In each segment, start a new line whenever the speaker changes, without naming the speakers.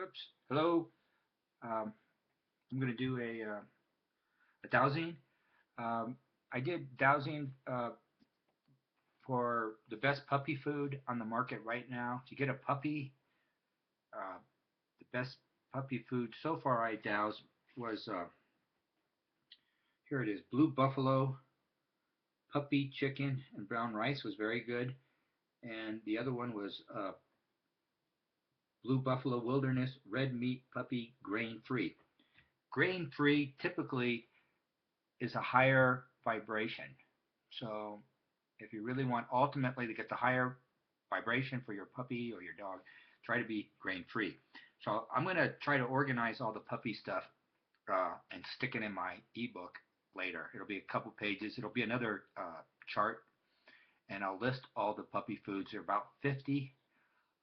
Oops. Hello. I'm going to do a dowsing. I did dowsing for the best puppy food on the market right now. To get a puppy, uh, the best puppy food so far I doused was here it is: Blue Buffalo puppy chicken and brown rice was very good, and the other one was Blue Buffalo Wilderness red meat puppy grain free. Grain free typically is a higher vibration. So if you really want ultimately to get the higher vibration for your puppy or your dog, try to be grain free. So I'm going to try to organize all the puppy stuff and stick it in my ebook later. It'll be a couple pages. It'll be another chart, and I'll list all the puppy foods. There are about 50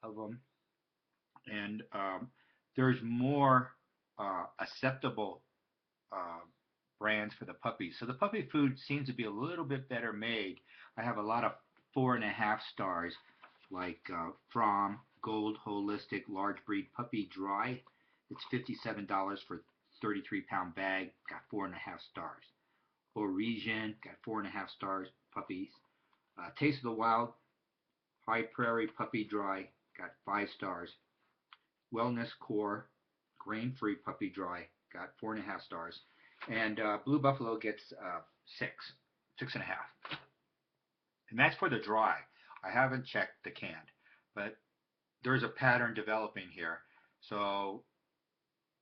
of them, and there's more acceptable uh, brands for the puppies. So the puppy food seems to be a little bit better made. I have a lot of 4.5 stars, like From Gold Holistic Large Breed Puppy Dry. It's $57 for 33-pound bag. Got 4.5 stars. Origin got 4.5 stars. Puppies. Taste of the Wild High Prairie Puppy Dry got 5 stars. Wellness Core Grain Free Puppy Dry got 4.5 stars. And Blue Buffalo gets 6.5. And that's for the dry. I haven't checked the canned, but there's a pattern developing here. So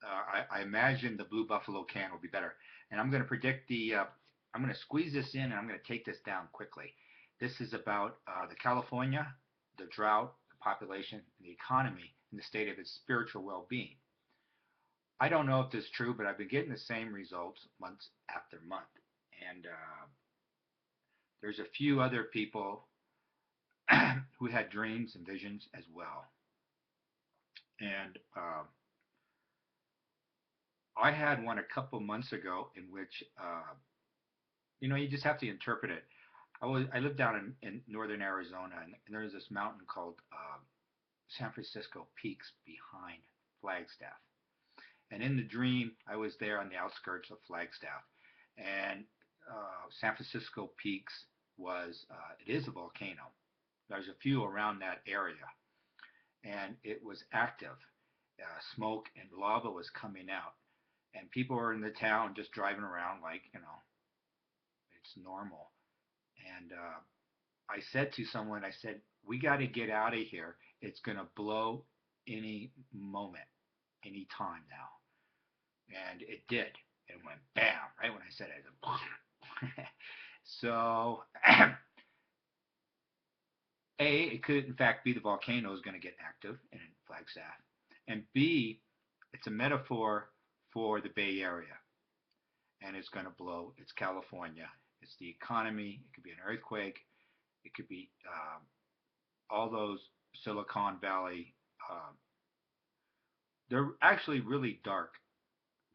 I imagine the Blue Buffalo can will be better. And I'm going to predict I'm going to squeeze this in and I'm going to take this down quickly. This is about the California, the drought, the population, and the economy, and the state of its spiritual well-being. I don't know if this is true, but I've been getting the same results month after month. And there's a few other people who had dreams and visions as well. And I had one a couple months ago in which, you just have to interpret it. I lived down in northern Arizona, and there's this mountain called San Francisco Peaks behind Flagstaff. And in the dream, I was there on the outskirts of Flagstaff, and San Francisco Peaks it is a volcano. There's a few around that area, and it was active. Smoke and lava was coming out, and people were in the town just driving around like, it's normal. And I said to someone, I said, we got to get out of here. It's going to blow any moment, any time now. And it did. It went bam, right when I said it. So, A, it could in fact be the volcano is going to get active in Flagstaff. And B, it's a metaphor for the Bay Area. And it's going to blow. It's California. It's the economy. It could be an earthquake. It could be all those Silicon Valley. They're actually really dark,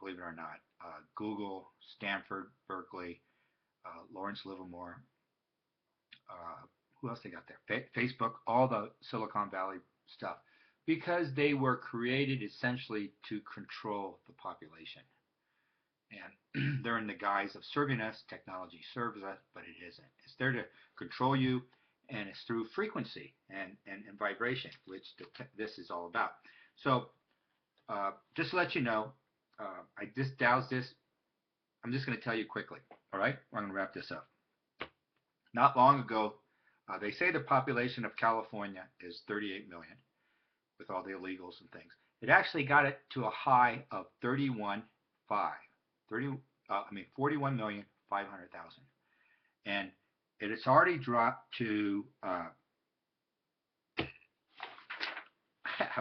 believe it or not. Google, Stanford, Berkeley, Lawrence Livermore. Who else they got there? Facebook, all the Silicon Valley stuff. Because they were created essentially to control the population. And they're in the guise of serving us. Technology serves us, but it isn't. It's there to control you, and it's through frequency and vibration, which this is all about. So just to let you know, I just doused this. I'm just going to tell you quickly. All right? I'm going to wrap this up. Not long ago, they say the population of California is 38 million with all the illegals and things. It actually got it to a high of 41.5. 41,500,000. And it has already dropped to, I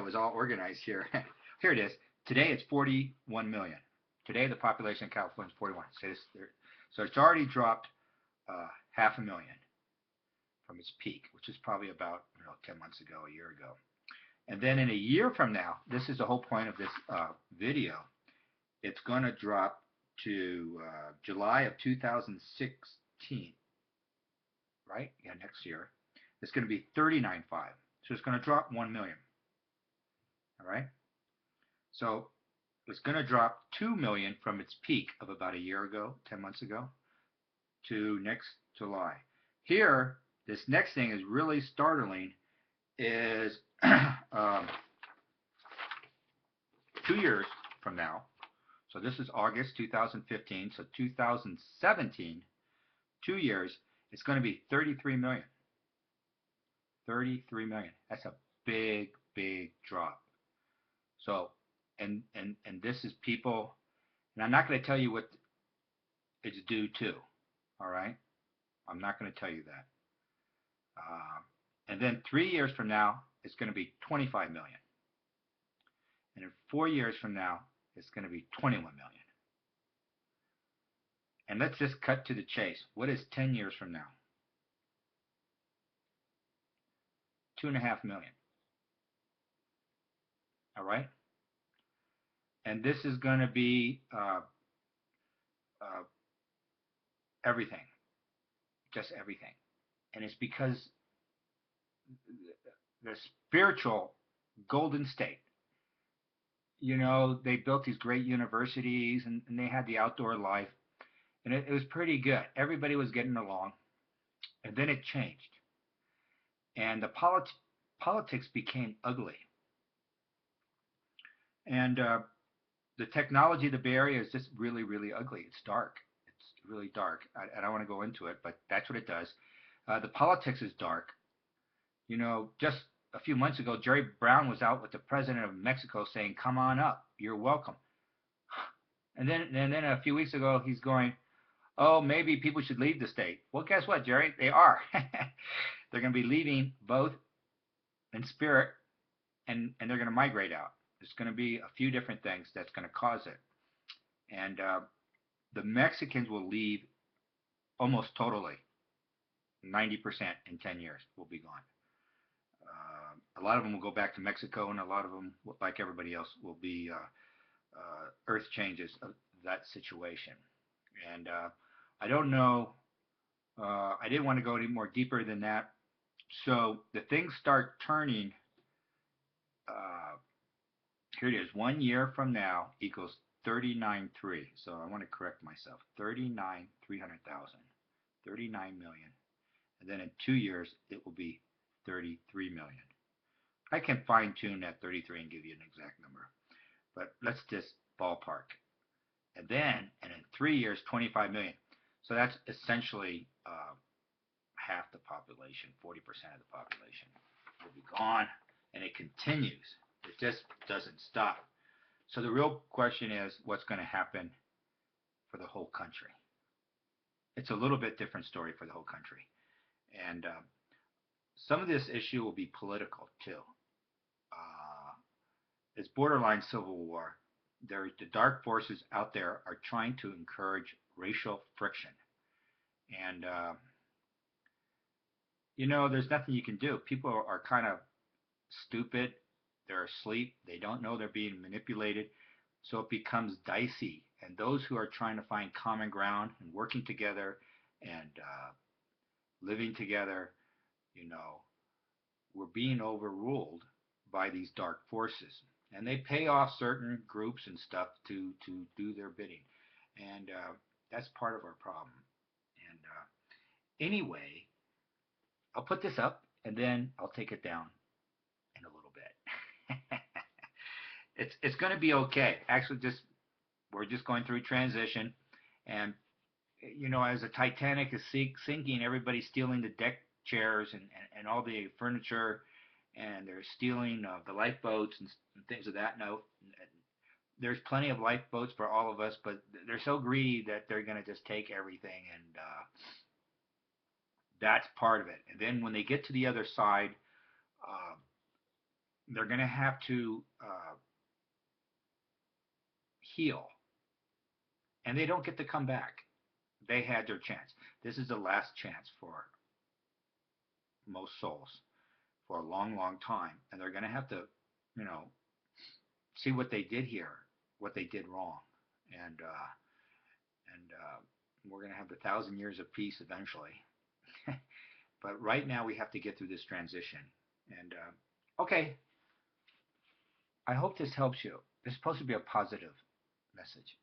was all organized here. Here it is. Today it's 41 million. Today the population of California is 41. So it's already dropped 500,000 from its peak, which is probably about 10 months ago, a year ago. And then in a year from now, this is the whole point of this video, it's going to drop to July of 2016, right? Yeah, next year. It's going to be 39.5. So it's going to drop 1 million. All right? So it's going to drop 2 million from its peak of about a year ago, 10 months ago, to next July. Here, this next thing is really startling. Is 2 years from now, so this is August 2015, so 2017, 2 years, it's going to be 33 million. 33 million. That's a big, big drop. So, and this is people, and I'm not going to tell you what it's due to. All right, I'm not going to tell you that. And then 3 years from now, it's going to be 25 million. And in 4 years from now, it's going to be 21 million. And let's just cut to the chase. What is 10 years from now? 2.5 million. All right? And this is going to be everything. Just everything. And it's because the spiritual Golden State, you know, they built these great universities and they had the outdoor life. And it was pretty good. Everybody was getting along. And then it changed. And the politics became ugly. And the technology of the Bay Area is just really, really ugly. It's dark. It's really dark. I don't want to go into it, but that's what it does. The politics is dark. You know, just a few months ago, Jerry Brown was out with the president of Mexico saying, "Come on up. You're welcome." And then a few weeks ago, he's going, "Oh, maybe people should leave the state." Well, guess what, Jerry? They are. They're going to be leaving both in spirit, and they're going to migrate out. There's going to be a few different things that's going to cause it. And the Mexicans will leave almost totally. 90% in 10 years will be gone. A lot of them will go back to Mexico, and a lot of them, like everybody else, will be earth changes of that situation. And I don't know. I didn't want to go any more deeper than that. So the things start turning. Here it is. 1 year from now equals 39.3. So I want to correct myself. 39,300,000. 39 million. And then in 2 years, it will be 33 million. I can fine tune that 33 and give you an exact number. But let's just ballpark. And then, and in 3 years, 25 million. So that's essentially half the population, 40% of the population will be gone. And it continues. It just doesn't stop. So the real question is, what's going to happen for the whole country? It's a little bit different story for the whole country. And some of this issue will be political, too. It's borderline civil war. The dark forces out there are trying to encourage racial friction. And, you know, there's nothing you can do. People are kind of stupid. They're asleep. They don't know they're being manipulated. So it becomes dicey. And those who are trying to find common ground and working together and living together, you know, we're being overruled by these dark forces. And they pay off certain groups and stuff to do their bidding. And that's part of our problem. And anyway, I'll put this up and then I'll take it down in a little bit. It's going to be okay. Actually, we're just going through transition. And, you know, as the Titanic is sinking, everybody's stealing the deck chairs and all the furniture, and they're stealing the lifeboats and things of that note. There's plenty of lifeboats for all of us, but they're so greedy that they're going to just take everything, and that's part of it. And then when they get to the other side, they're going to have to heal, and they don't get to come back. They had their chance. This is the last chance for most souls for a long, long time, and they're going to have to, you know, see what they did here, what they did wrong, and we're going to have the 1,000 years of peace eventually. But right now we have to get through this transition. And okay, I hope this helps you. It's supposed to be a positive message.